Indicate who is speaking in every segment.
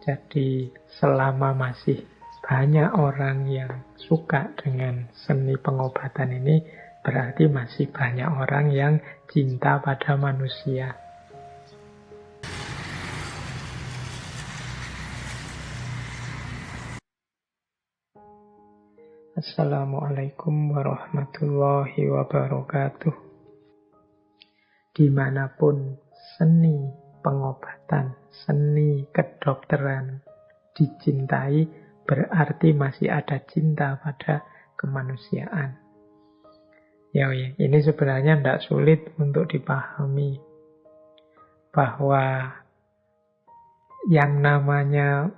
Speaker 1: Jadi selama masih banyak orang yang suka dengan seni pengobatan ini, berarti masih banyak orang yang cinta pada manusia. Assalamualaikum warahmatullahi wabarakatuh. Dimanapun seni pengobatan, seni kedokteran dicintai, berarti masih ada cinta pada kemanusiaan. Ya, ini sebenarnya tidak sulit untuk dipahami bahwa yang namanya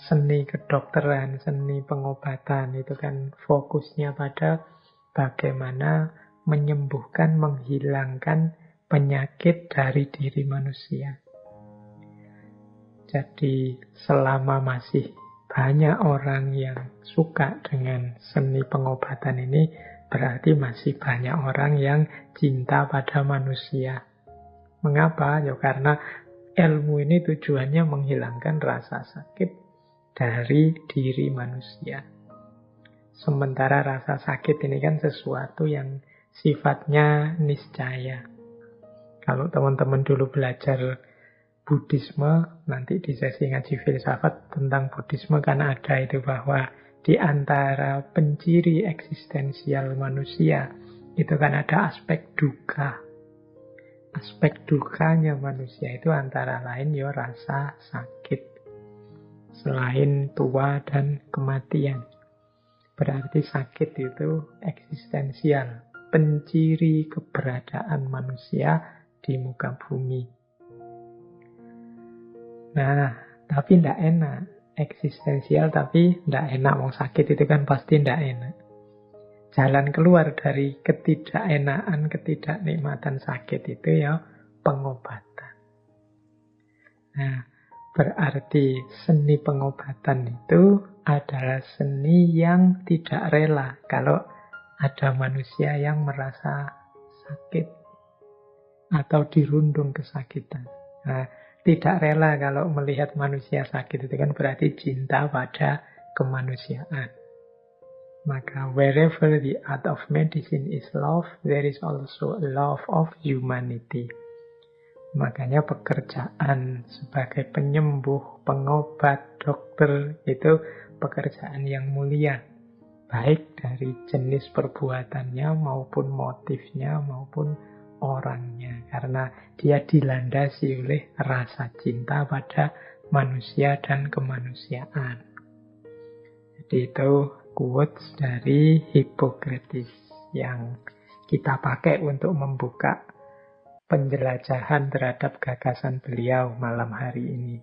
Speaker 1: seni kedokteran, seni pengobatan itu kan fokusnya pada bagaimana menyembuhkan, menghilangkan penyakit dari diri manusia. Jadi selama masih banyak orang yang suka dengan seni pengobatan ini, berarti masih banyak orang yang cinta pada manusia. Mengapa? Ya karena ilmu ini tujuannya menghilangkan rasa sakit dari diri manusia. Sementara rasa sakit ini kan sesuatu yang sifatnya niscaya. Kalau teman-teman dulu belajar Buddhisme, nanti di sesi ngaji filsafat tentang Buddhisme kan ada itu bahwa di antara penciri eksistensial manusia itu kan ada aspek duka. Aspek dukanya manusia itu antara lain ya rasa sakit. Selain tua dan kematian. Berarti sakit itu eksistensial. Penciri keberadaan manusia di muka bumi. Nah, tapi tidak enak. Eksistensial tapi tidak enak. Mau sakit itu kan pasti tidak enak. Jalan keluar dari ketidakenaan, ketidaknikmatan sakit itu ya pengobatan. Nah, berarti seni pengobatan itu adalah seni yang tidak rela kalau ada manusia yang merasa sakit atau dirundung kesakitan. Nah, tidak rela kalau melihat manusia sakit itu kan berarti cinta pada kemanusiaan. Maka wherever the art of medicine is love, there is also a love of humanity. Makanya pekerjaan sebagai penyembuh, pengobat, dokter itu pekerjaan yang mulia. Baik dari jenis perbuatannya maupun motifnya maupun orangnya. Karena dia dilandasi oleh rasa cinta pada manusia dan kemanusiaan. Jadi itu quotes dari Hippocrates yang kita pakai untuk membuka penjelajahan terhadap gagasan beliau malam hari ini.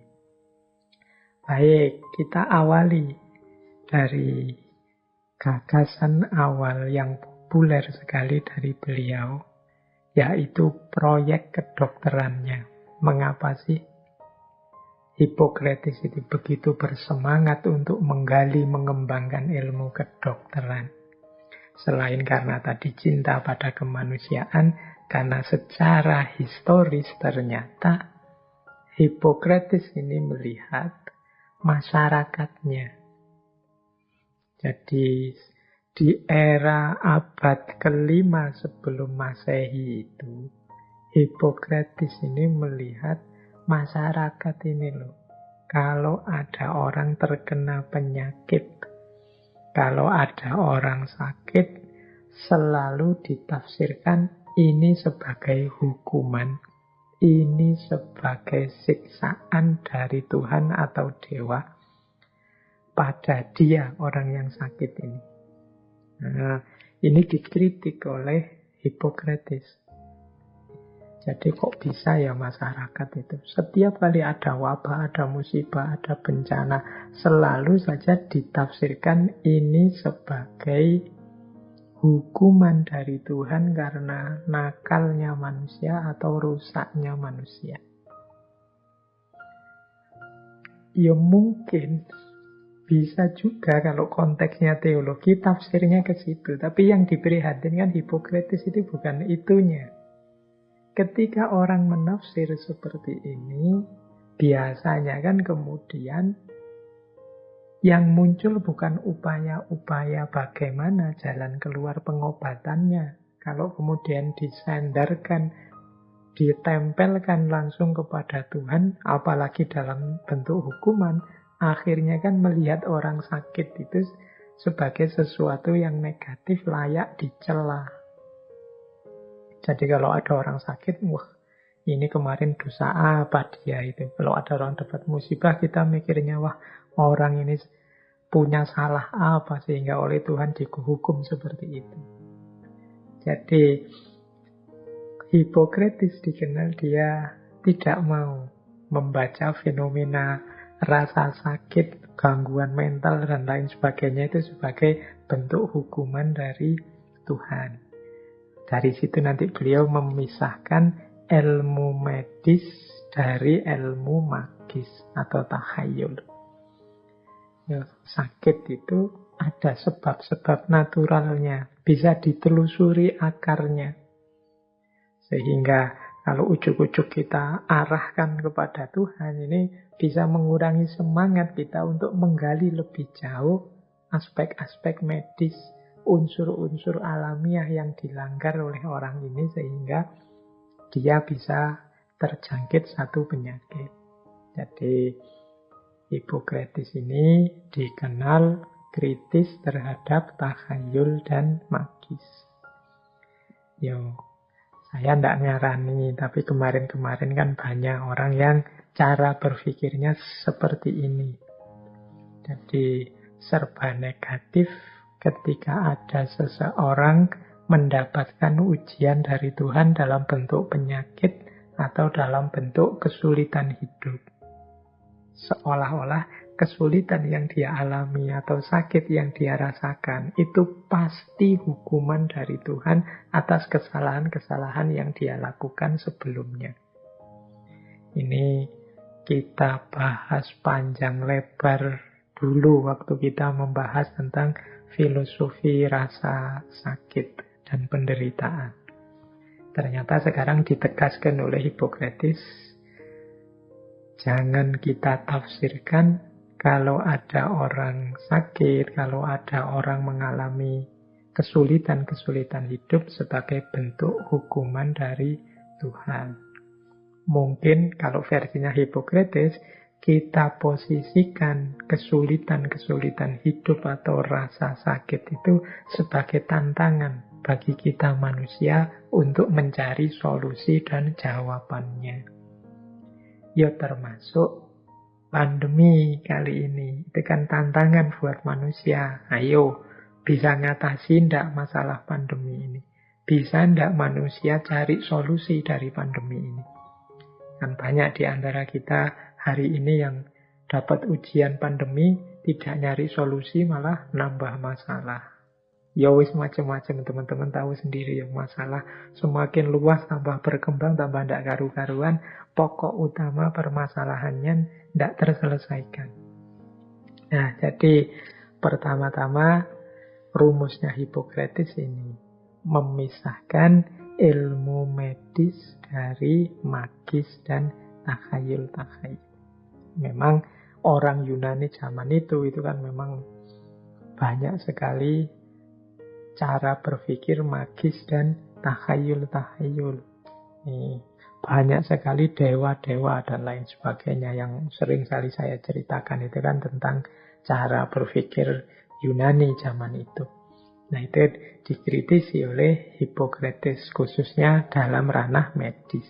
Speaker 1: Baik, kita awali dari gagasan awal yang populer sekali dari beliau, yaitu proyek kedokterannya. Mengapa sih Hippocrates itu begitu bersemangat untuk menggali, mengembangkan ilmu kedokteran? Selain karena tadi cinta pada kemanusiaan, karena secara historis ternyata Hippocrates ini melihat masyarakatnya. Jadi di era abad ke-5 sebelum Masehi itu, Hippocrates ini melihat masyarakat ini loh. Kalau ada orang terkena penyakit, kalau ada orang sakit, selalu ditafsirkan ini sebagai hukuman, ini sebagai siksaan dari Tuhan atau dewa pada dia, orang yang sakit ini. Nah, ini dikritik oleh Hippocrates. Jadi kok bisa ya masyarakat itu setiap kali ada wabah, ada musibah, ada bencana, selalu saja ditafsirkan ini sebagai hukuman dari Tuhan karena nakalnya manusia atau rusaknya manusia. Ya mungkin bisa juga kalau konteksnya teologi, tafsirnya ke situ. Tapi yang diprihatinkan Hippocrates itu bukan itunya. Ketika orang menafsir seperti ini, biasanya kan kemudian yang muncul bukan upaya-upaya bagaimana jalan keluar pengobatannya. Kalau kemudian disandarkan, ditempelkan langsung kepada Tuhan, apalagi dalam bentuk hukuman, akhirnya kan melihat orang sakit itu sebagai sesuatu yang negatif, layak dicela. Jadi kalau ada orang sakit, wah ini kemarin dosa apa dia itu. Kalau ada orang dapat musibah, kita mikirnya, wah orang ini punya salah apa sehingga oleh Tuhan dihukum seperti itu. Jadi Hipokrates dikenal dia tidak mau membaca fenomena rasa sakit, gangguan mental dan lain sebagainya itu sebagai bentuk hukuman dari Tuhan. Dari situ nanti beliau memisahkan ilmu medis dari ilmu magis atau takhayul. Ya, sakit itu ada sebab-sebab naturalnya, bisa ditelusuri akarnya. Sehingga kalau ujuk-ujuk kita arahkan kepada Tuhan, ini bisa mengurangi semangat kita untuk menggali lebih jauh aspek-aspek medis, unsur-unsur alamiah yang dilanggar oleh orang ini sehingga dia bisa terjangkit satu penyakit. Jadi Hipokrates ini dikenal kritis terhadap takhayul dan magis. Saya tidak nyarani, tapi kemarin-kemarin kan banyak orang yang cara berpikirnya seperti ini. Jadi serba negatif ketika ada seseorang mendapatkan ujian dari Tuhan dalam bentuk penyakit atau dalam bentuk kesulitan hidup. Seolah-olah kesulitan yang dia alami atau sakit yang dia rasakan itu pasti hukuman dari Tuhan atas kesalahan-kesalahan yang dia lakukan sebelumnya. Ini kita bahas panjang lebar dulu waktu kita membahas tentang filosofi rasa sakit dan penderitaan. Ternyata sekarang ditegaskan oleh Hipokrates, jangan kita tafsirkan kalau ada orang sakit, kalau ada orang mengalami kesulitan-kesulitan hidup sebagai bentuk hukuman dari Tuhan. Mungkin kalau versinya Hipokrates, kita posisikan kesulitan-kesulitan hidup atau rasa sakit itu sebagai tantangan bagi kita manusia untuk mencari solusi dan jawabannya. Ya termasuk pandemi kali ini, itu kan tantangan buat manusia. Ayo, bisa ngatasi ndak masalah pandemi ini? Bisa ndak manusia cari solusi dari pandemi ini? Kan banyak di antara kita hari ini yang dapat ujian pandemi, tidak nyari solusi, malah nambah masalah. Ya wis macam-macam, teman-teman tahu sendiri ya, masalah semakin luas, tambah berkembang, tambah ndak karu-karuan, pokok utama permasalahannya tidak terselesaikan. Nah, jadi pertama-tama rumusnya Hipokrates ini memisahkan ilmu medis dari magis dan takhayul-takhayul. Memang orang Yunani zaman itu kan memang banyak sekali cara berpikir magis dan takhayul-takhayul. Banyak sekali dewa-dewa dan lain sebagainya yang sering kali saya ceritakan itu kan tentang cara berpikir Yunani zaman itu. Nah itu dikritisi oleh Hipokrates khususnya dalam ranah medis.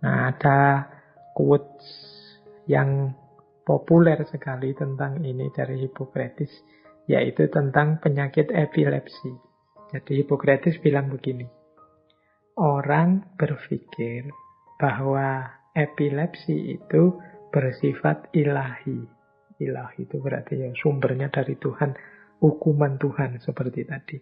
Speaker 1: Nah ada quotes yang populer sekali tentang ini dari Hipokrates, yaitu tentang penyakit epilepsi. Jadi Hipokrates bilang begini, orang berpikir bahwa epilepsi itu bersifat ilahi. Ilahi itu berarti ya sumbernya dari Tuhan, hukuman Tuhan seperti tadi.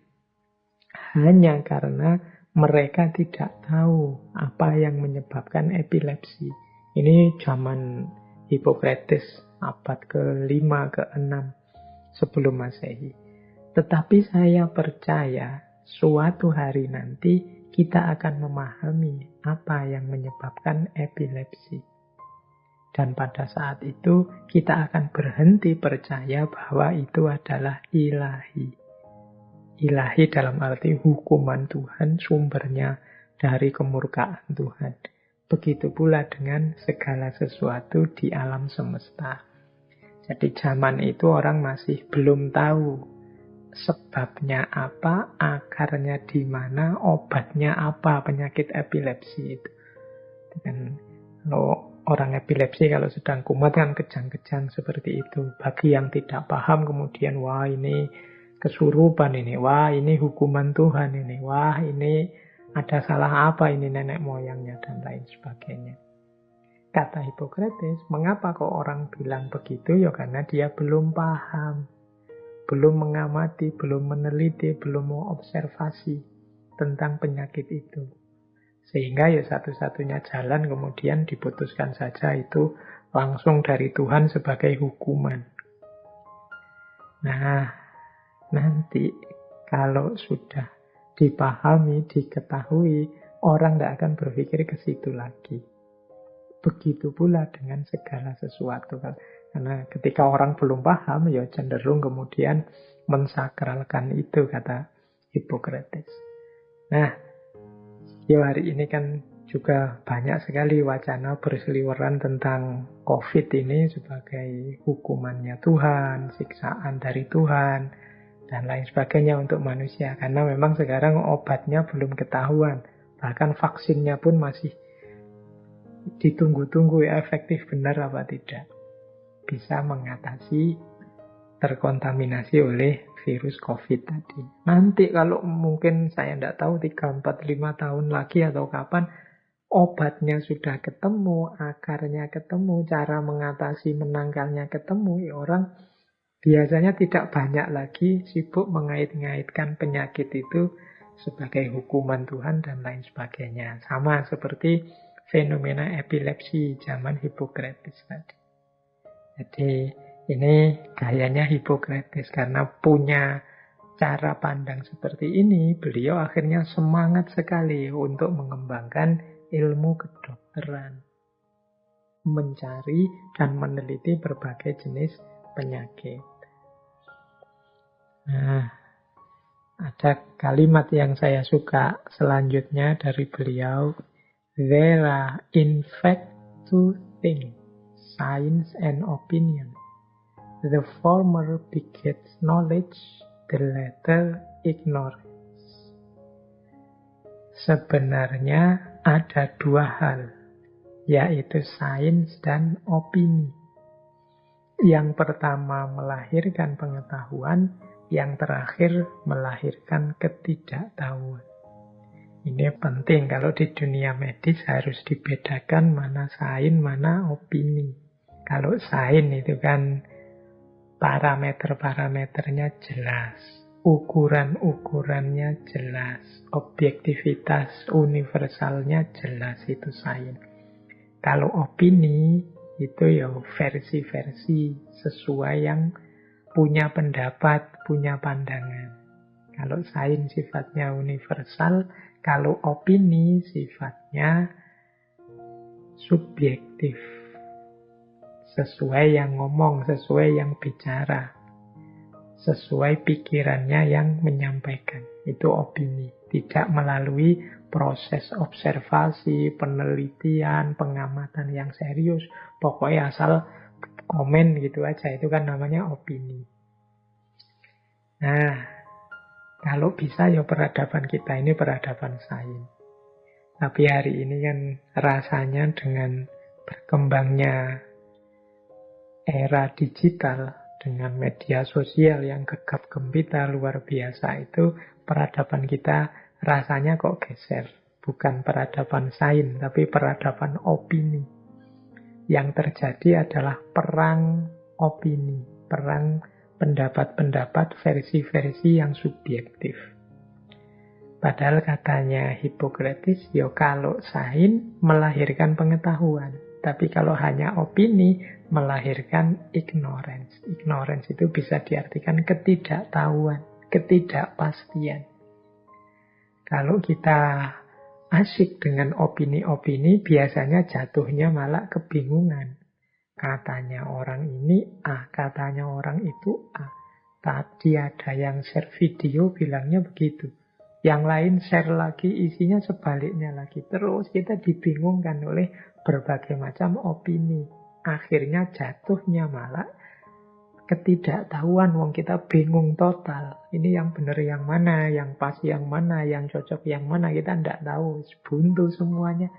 Speaker 1: Hanya karena mereka tidak tahu apa yang menyebabkan epilepsi. Ini zaman Hipokrates abad ke-5, ke-6 sebelum Masehi. Tetapi saya percaya suatu hari nanti kita akan memahami apa yang menyebabkan epilepsi. Dan pada saat itu kita akan berhenti percaya bahwa itu adalah ilahi. Ilahi dalam arti hukuman Tuhan, sumbernya dari kemurkaan Tuhan. Begitu pula dengan segala sesuatu di alam semesta. Jadi zaman itu orang masih belum tahu sebabnya apa, akarnya di mana, obatnya apa penyakit epilepsi itu. Dan kalau orang epilepsi kalau sedang kumat kan kejang-kejang seperti itu. Bagi yang tidak paham kemudian, wah ini kesurupan ini, wah ini hukuman Tuhan ini, wah ini ada salah apa ini nenek moyangnya dan lain sebagainya. Kata Hippocrates, mengapa kok orang bilang begitu? Ya karena dia belum paham, belum mengamati, belum meneliti, belum mengobservasi tentang penyakit itu. Sehingga ya satu-satunya jalan kemudian diputuskan saja itu langsung dari Tuhan sebagai hukuman. Nah, nanti kalau sudah dipahami, diketahui, orang tidak akan berpikir ke situ lagi. Begitu pula dengan segala sesuatu. Karena ketika orang belum paham, ya cenderung kemudian mensakralkan itu, kata Hippocrates. Nah, ya hari ini kan juga banyak sekali wacana berseliweran tentang COVID ini sebagai hukumannya Tuhan, siksaan dari Tuhan, dan lain sebagainya untuk manusia. Karena memang sekarang obatnya belum ketahuan. Bahkan vaksinnya pun masih ditunggu-tunggu ya, efektif benar apa tidak. Bisa mengatasi terkontaminasi oleh virus COVID tadi. Nanti kalau mungkin saya tidak tahu 3, 4, 5 tahun lagi atau kapan, obatnya sudah ketemu, akarnya ketemu, cara mengatasi menangkalnya ketemu, ya orang biasanya tidak banyak lagi sibuk mengait-ngaitkan penyakit itu sebagai hukuman Tuhan dan lain sebagainya. Sama seperti fenomena epilepsi zaman Hippocrates tadi. Jadi ini gayanya Hippocrates karena punya cara pandang seperti ini, beliau akhirnya semangat sekali untuk mengembangkan ilmu kedokteran, mencari dan meneliti berbagai jenis penyakit. Nah, ada kalimat yang saya suka selanjutnya dari beliau. There are in fact two things, science and opinion. The former begets knowledge, the latter ignorance. Sebenarnya ada dua hal, yaitu sains dan opini. Yang pertama melahirkan pengetahuan, yang terakhir melahirkan ketidaktahuan. Ini penting kalau di dunia medis harus dibedakan mana sains, mana opini. Kalau sains itu kan parameter-parameternya jelas, ukuran-ukurannya jelas, objektivitas universalnya jelas, itu sains. Kalau opini itu ya versi-versi sesuai yang punya pendapat, punya pandangan. Kalau sains sifatnya universal, kalau opini sifatnya subjektif. Sesuai yang ngomong, sesuai yang bicara. Sesuai pikirannya yang menyampaikan. Itu opini. Tidak melalui proses observasi, penelitian, pengamatan yang serius. Pokoknya asal komen gitu aja. Itu kan namanya opini. Nah, kalau bisa ya peradaban kita ini peradaban sains. Tapi hari ini kan rasanya dengan berkembangnya era digital, dengan media sosial yang gegap gempita luar biasa itu, peradaban kita rasanya kok geser. Bukan peradaban sains, tapi peradaban opini. Yang terjadi adalah perang opini, perang pendapat-pendapat, versi-versi yang subjektif. Padahal katanya Hippocrates, ya kalau sains melahirkan pengetahuan. Tapi kalau hanya opini, melahirkan ignorance. Ignorance itu bisa diartikan ketidaktahuan, ketidakpastian. Kalau kita asyik dengan opini-opini, biasanya jatuhnya malah kebingungan. katanya orang ini A, katanya orang itu A. Tadi ada yang share video bilangnya begitu. Yang lain share lagi isinya sebaliknya lagi. Terus kita dibingungkan oleh berbagai macam opini. Akhirnya jatuhnya malah ketidaktahuan, wong kita bingung total. Ini yang benar yang mana, yang pas yang mana, yang cocok yang mana, kita tidak tahu. Buntu semuanya.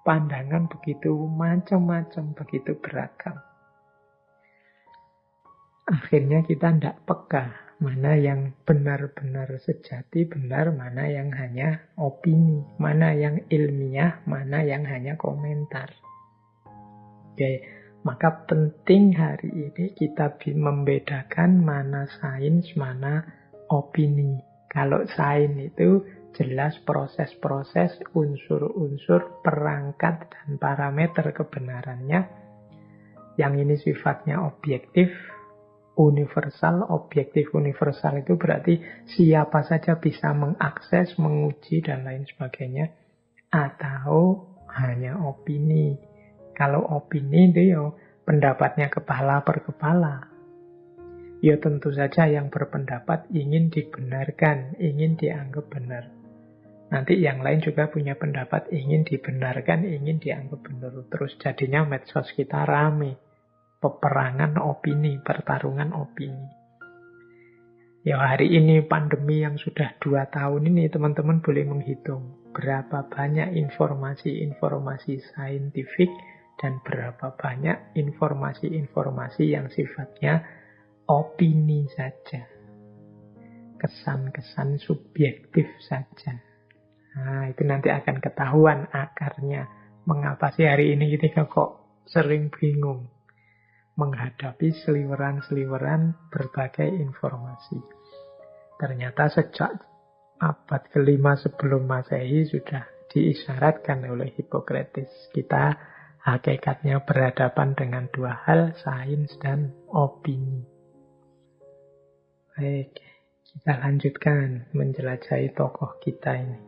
Speaker 1: Pandangan begitu macam-macam, begitu beragam. Akhirnya kita tidak peka mana yang benar-benar sejati benar, mana yang hanya opini, mana yang ilmiah, mana yang hanya komentar. Oke, maka penting hari ini kita membedakan mana sains, mana opini. Kalau sains itu jelas proses-proses, unsur-unsur, perangkat, dan parameter kebenarannya. Yang ini sifatnya objektif, universal. Objektif universal itu berarti siapa saja bisa mengakses, menguji, dan lain sebagainya. Atau hanya opini. Kalau opini itu ya pendapatnya kepala per kepala. Ya tentu saja yang berpendapat ingin dibenarkan, ingin dianggap benar. Nanti yang lain juga punya pendapat ingin dibenarkan, ingin dianggap benar. Terus jadinya medsos kita rame. Peperangan opini, pertarungan opini. Ya hari ini pandemi yang sudah 2 tahun ini teman-teman boleh menghitung berapa banyak informasi-informasi saintifik dan berapa banyak informasi-informasi yang sifatnya opini saja. Kesan-kesan subjektif saja. Nah, itu nanti akan ketahuan akarnya. Mengapa sih hari ini kita kok sering bingung menghadapi seliweran-seliweran berbagai informasi. Ternyata sejak abad ke-5 sebelum Masehi sudah diisyaratkan oleh Hippocrates. Kita hakikatnya berhadapan dengan 2 hal, sains dan opini. Baik, kita lanjutkan menjelajahi tokoh kita ini.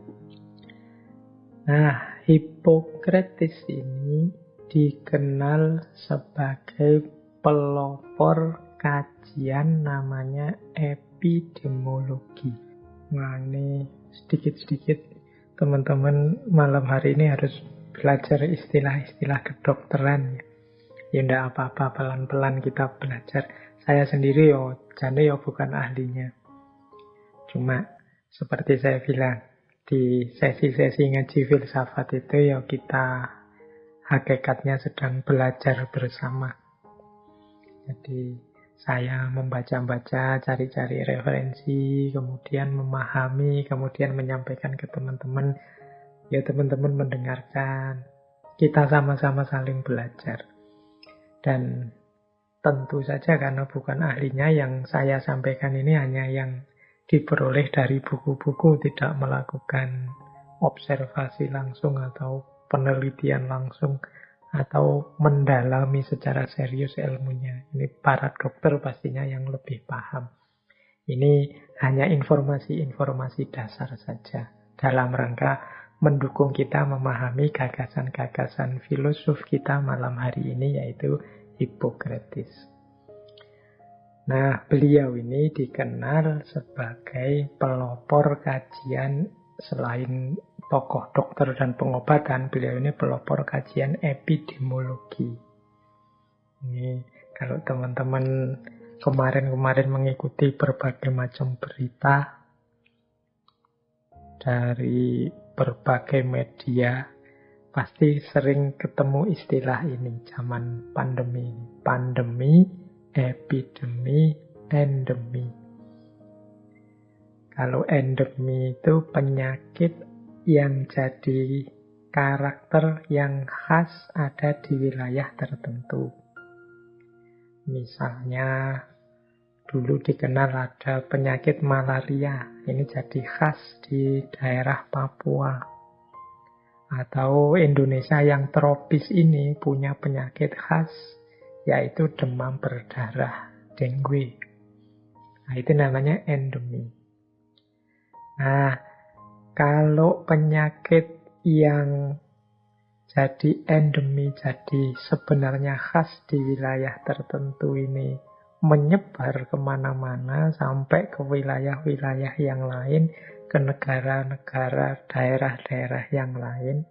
Speaker 1: Nah, Hippocrates ini dikenal sebagai pelopor kajian namanya epidemiologi. Nah, ini sedikit-sedikit teman-teman malam hari ini harus belajar istilah-istilah kedokteran. Ya enggak apa-apa, pelan-pelan kita belajar. Saya sendiri jadi bukan ahlinya. Cuma seperti saya bilang, di sesi-sesi ngaji filsafat itu kita hakikatnya sedang belajar bersama. Jadi saya membaca-baca, cari-cari referensi, kemudian memahami, kemudian menyampaikan ke teman-teman. Ya teman-teman mendengarkan. Kita sama-sama saling belajar. Dan tentu saja karena bukan ahlinya, yang saya sampaikan ini hanya yang diperoleh dari buku-buku, tidak melakukan observasi langsung atau penelitian langsung atau mendalami secara serius ilmunya. Ini para dokter pastinya yang lebih paham. Ini hanya informasi-informasi dasar saja dalam rangka mendukung kita memahami gagasan-gagasan filosof kita malam hari ini, yaitu Hippocrates. Nah, beliau ini dikenal sebagai pelopor kajian. Selain tokoh dokter dan pengobatan, beliau ini pelopor kajian epidemiologi. Ini kalau teman-teman kemarin-kemarin mengikuti berbagai macam berita dari berbagai media, pasti sering ketemu istilah ini zaman pandemi. Pandemi, epidemi, endemi. Kalau endemi itu penyakit yang jadi karakter yang khas ada di wilayah tertentu. Misalnya dulu dikenal ada penyakit malaria, ini jadi khas di daerah Papua. Atau Indonesia yang tropis ini punya penyakit khas, yaitu demam berdarah, dengue. Nah, itu namanya endemi. Nah, kalau penyakit yang jadi endemi, jadi sebenarnya khas di wilayah tertentu ini menyebar kemana-mana sampai ke wilayah-wilayah yang lain, ke negara-negara, daerah-daerah yang lain,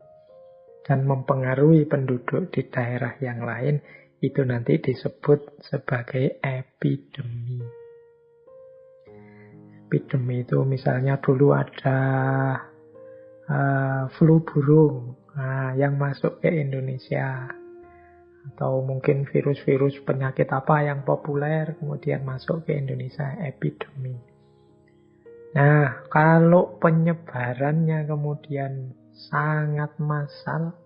Speaker 1: dan mempengaruhi penduduk di daerah yang lain, itu nanti disebut sebagai epidemi. Epidemi itu misalnya dulu ada flu burung yang masuk ke Indonesia, atau mungkin virus-virus penyakit apa yang populer kemudian masuk ke Indonesia, epidemi. Nah, kalau penyebarannya kemudian sangat massal,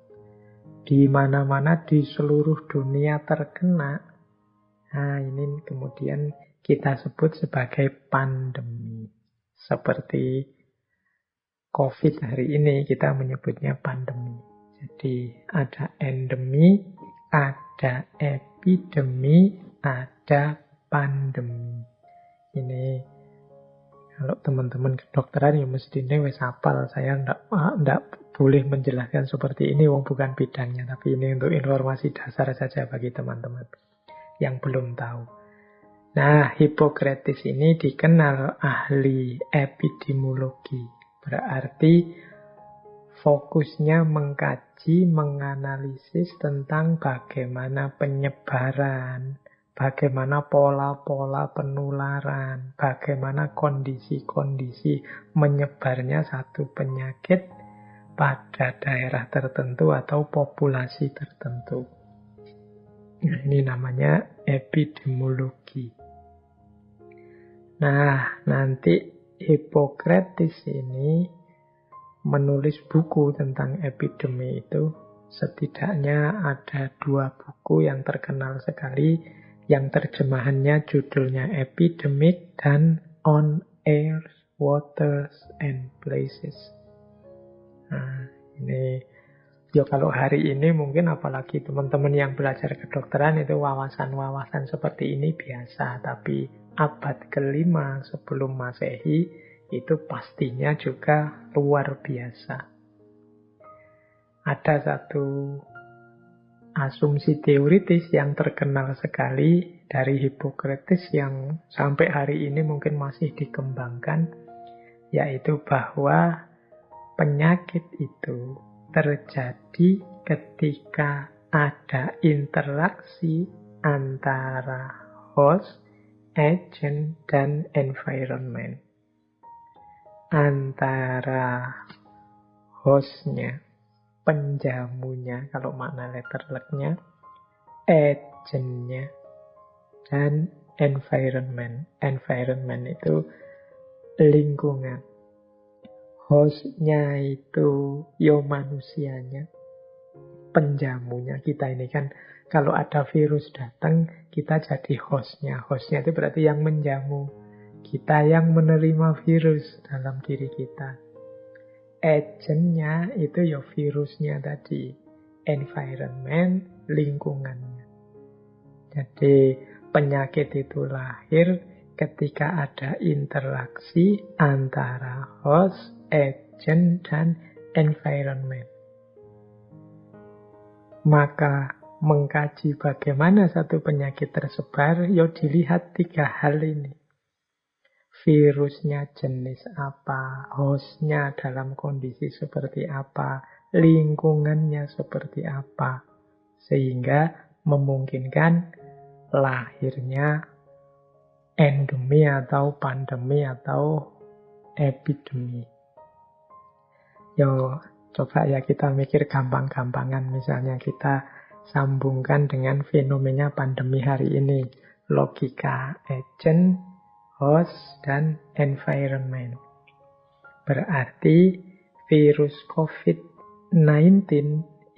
Speaker 1: di mana-mana di seluruh dunia terkena, nah ini kemudian kita sebut sebagai pandemi. Seperti COVID hari ini kita menyebutnya pandemi. Jadi ada endemi, ada epidemi, ada pandemi. Ini kalau teman-teman kedokteran ya mesti ini wis hafal. Saya enggak boleh menjelaskan seperti ini, wong bukan bidangnya. Tapi ini untuk informasi dasar saja bagi teman-teman yang belum tahu. Nah, Hippocrates ini dikenal ahli epidemiologi. Berarti fokusnya mengkaji, menganalisis tentang bagaimana penyebaran, bagaimana pola-pola penularan, bagaimana kondisi-kondisi menyebarnya satu penyakit pada daerah tertentu atau populasi tertentu. Nah, ini namanya epidemiologi. Nah, nanti Hippocrates ini menulis buku tentang epidemi itu. Setidaknya ada 2 buku yang terkenal sekali, yang terjemahannya judulnya Epidemic dan On Air, Waters, and Places. Nah, ini ya kalau hari ini mungkin apalagi teman-teman yang belajar kedokteran itu wawasan-wawasan seperti ini biasa, tapi abad ke-5 sebelum Masehi itu pastinya juga luar biasa. Ada satu asumsi teoritis yang terkenal sekali dari Hippocrates yang sampai hari ini mungkin masih dikembangkan, yaitu bahwa penyakit itu terjadi ketika ada interaksi antara host, agent, dan environment. Antara hostnya, penjamunya, kalau makna letterleknya, agentnya, dan environment. Environment itu lingkungan. Hostnya itu manusianya, penjamunya. Kita ini kan kalau ada virus datang, kita jadi hostnya. Hostnya itu berarti yang menjamu. Kita yang menerima virus dalam diri kita. Agentnya itu virusnya tadi. Environment, lingkungannya. Jadi penyakit itu lahir ketika ada interaksi antara host, agent, dan environment. Maka mengkaji bagaimana satu penyakit tersebar, dilihat 3 hal ini. Virusnya jenis apa, hostnya dalam kondisi seperti apa, lingkungannya seperti apa. Sehingga memungkinkan lahirnya endemi atau pandemi atau epidemi. Coba ya kita mikir gampang-gampangan. Misalnya kita sambungkan dengan fenomena pandemi hari ini. Logika agent, host, dan environment. Berarti virus COVID-19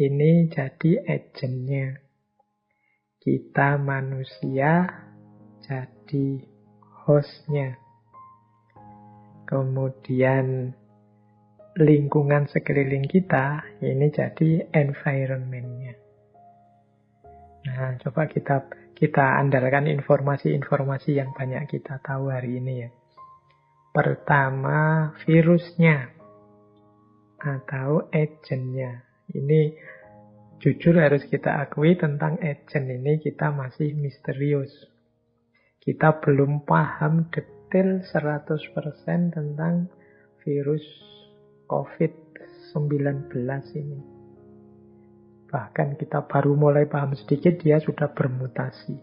Speaker 1: ini jadi agentnya. Kita manusia jadi hostnya. Kemudian lingkungan sekeliling kita ini jadi environment-nya. Nah, coba kita andalkan informasi-informasi yang banyak kita tahu hari ini ya. Pertama, virusnya atau agentnya. Ini Jujur harus kita akui tentang agent ini kita masih misterius. Kita belum paham detail 100% tentang virus COVID-19 ini. Bahkan kita baru mulai paham sedikit, dia sudah bermutasi.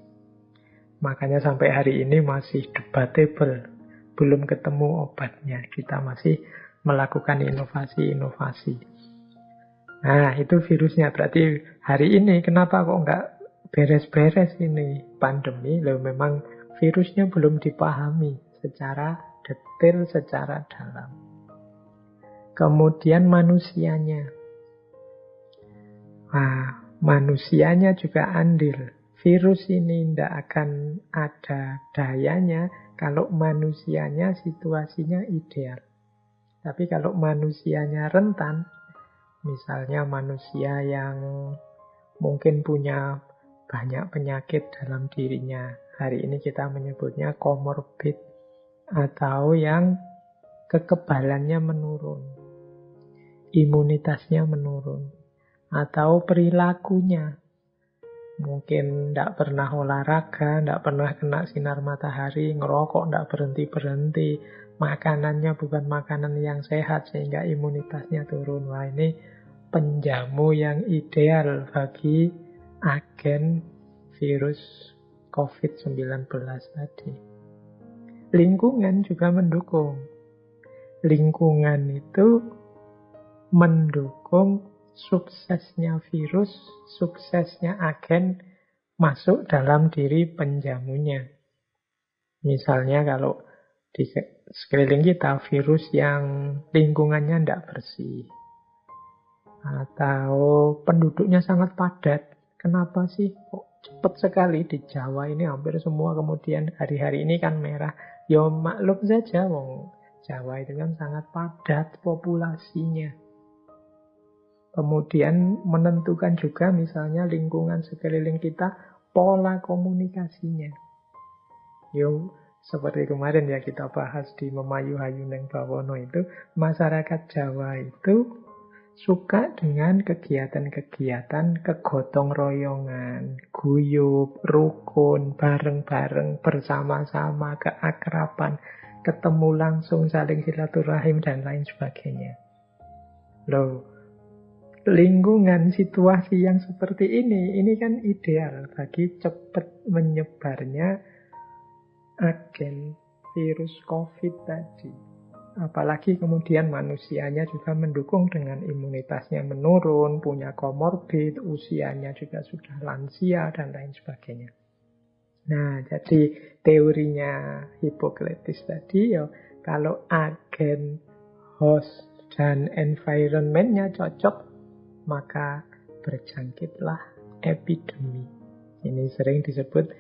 Speaker 1: Makanya sampai hari ini masih debatable. Belum ketemu obatnya. Kita masih melakukan inovasi-inovasi. Nah, itu virusnya. Berarti hari ini kenapa kok nggak beres-beres ini pandemi? Loh, memang virusnya belum dipahami secara detail, secara dalam. Kemudian manusianya. Nah, manusianya juga andil. Virus ini tidak akan ada dayanya kalau manusianya situasinya ideal. Tapi kalau manusianya rentan, misalnya manusia yang mungkin punya banyak penyakit dalam dirinya. Hari ini kita menyebutnya komorbid. Atau yang kekebalannya menurun. Imunitasnya menurun. Atau perilakunya. Mungkin tidak pernah olahraga, tidak pernah kena sinar matahari, ngerokok tidak berhenti-berhenti. Makanannya bukan makanan yang sehat sehingga imunitasnya turun. Wah, ini penjamu yang ideal bagi agen virus COVID-19 tadi. Lingkungan juga mendukung. Lingkungan itu mendukung suksesnya virus, suksesnya agen masuk dalam diri penjamunya. Misalnya kalau di sekeliling kita virus yang lingkungannya tidak bersih, atau penduduknya sangat padat. Kenapa sih kok cepat sekali di Jawa ini hampir semua, kemudian hari-hari ini kan merah. Ya maklum saja, wong Jawa itu kan sangat padat populasinya. Kemudian menentukan juga misalnya lingkungan sekeliling kita, pola komunikasinya. Yo, seperti kemarin ya kita bahas di Memayu-hayu Neng Bawono itu, masyarakat Jawa itu suka dengan kegiatan-kegiatan kegotong royongan, guyub, rukun, bareng-bareng, bersama-sama, keakraban, ketemu langsung, saling silaturahim, dan lain sebagainya. Loh, lingkungan situasi yang seperti ini kan ideal bagi cepat menyebarnya agen virus COVID tadi. Apalagi kemudian manusianya juga mendukung dengan imunitasnya menurun, punya komorbid, usianya juga sudah lansia, dan lain sebagainya. Nah, jadi teorinya Hippocrates tadi, ya, kalau agen, host, dan environment-nya cocok, maka berjangkitlah epidemi. Ini sering disebut,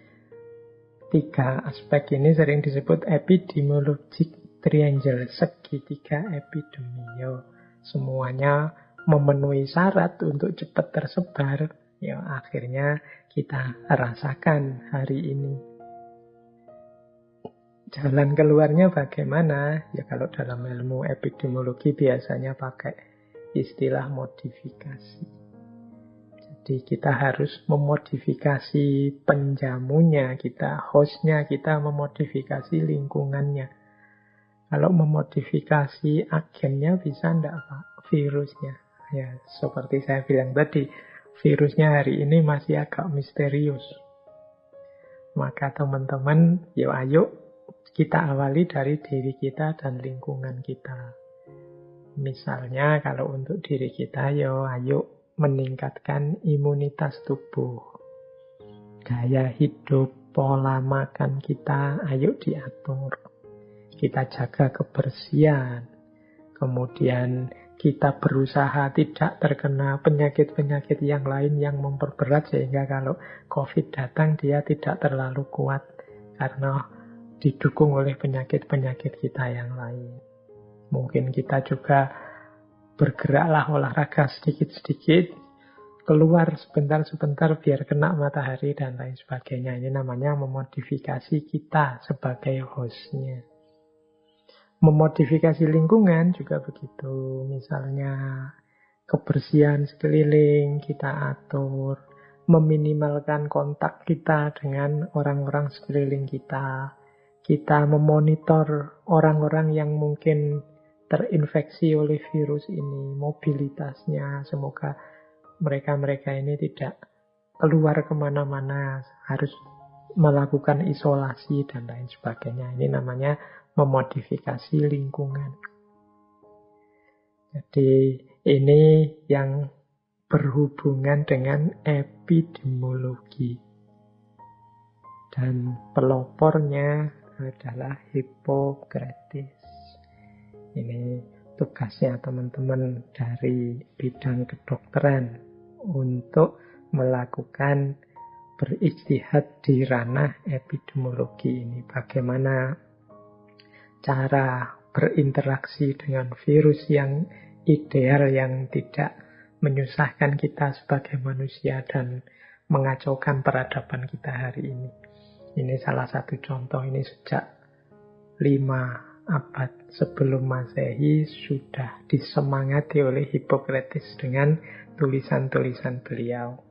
Speaker 1: tiga aspek ini sering disebut epidemiologic triangle, segitiga epidemi. Yo, semuanya memenuhi syarat untuk cepat tersebar. Ya, akhirnya kita rasakan hari ini. Jalan keluarnya bagaimana? Ya, kalau dalam ilmu epidemiologi biasanya pakai istilah modifikasi. Jadi kita harus memodifikasi penjamunya, hostnya, kita memodifikasi lingkungannya. Kalau memodifikasi agennya bisa enggak, Pak? Virusnya. Ya, seperti saya bilang tadi, virusnya hari ini masih agak misterius. Maka teman-teman, ayo kita awali dari diri kita dan lingkungan kita. Misalnya kalau untuk diri kita, ayo meningkatkan imunitas tubuh. Gaya hidup, pola makan kita, ayo diatur. Kita jaga kebersihan. Kemudian kita berusaha tidak terkena penyakit-penyakit yang lain yang memperberat, sehingga kalau COVID datang dia tidak terlalu kuat karena didukung oleh penyakit-penyakit kita yang lain. Mungkin kita juga bergeraklah olahraga sedikit-sedikit, keluar sebentar-sebentar biar kena matahari dan lain sebagainya. Ini namanya memodifikasi kita sebagai hostnya. Memodifikasi lingkungan juga begitu. Misalnya kebersihan sekeliling kita atur, meminimalkan kontak kita dengan orang-orang sekeliling kita. Kita memonitor orang-orang yang mungkin terinfeksi oleh virus ini, mobilitasnya. Semoga mereka-mereka ini tidak keluar kemana-mana, harus melakukan isolasi dan lain sebagainya. Ini namanya memodifikasi lingkungan. Jadi ini yang berhubungan dengan epidemiologi. Dan pelopornya adalah Hippocrates. Ini tugasnya teman-teman dari bidang kedokteran untuk melakukan berijtihad di ranah epidemiologi ini. Bagaimana cara berinteraksi dengan virus yang ideal, yang tidak menyusahkan kita sebagai manusia dan mengacaukan peradaban kita hari ini. Ini salah satu contoh. Ini sejak 5 abad sebelum Masehi sudah disemangati oleh Hippocrates dengan tulisan-tulisan beliau.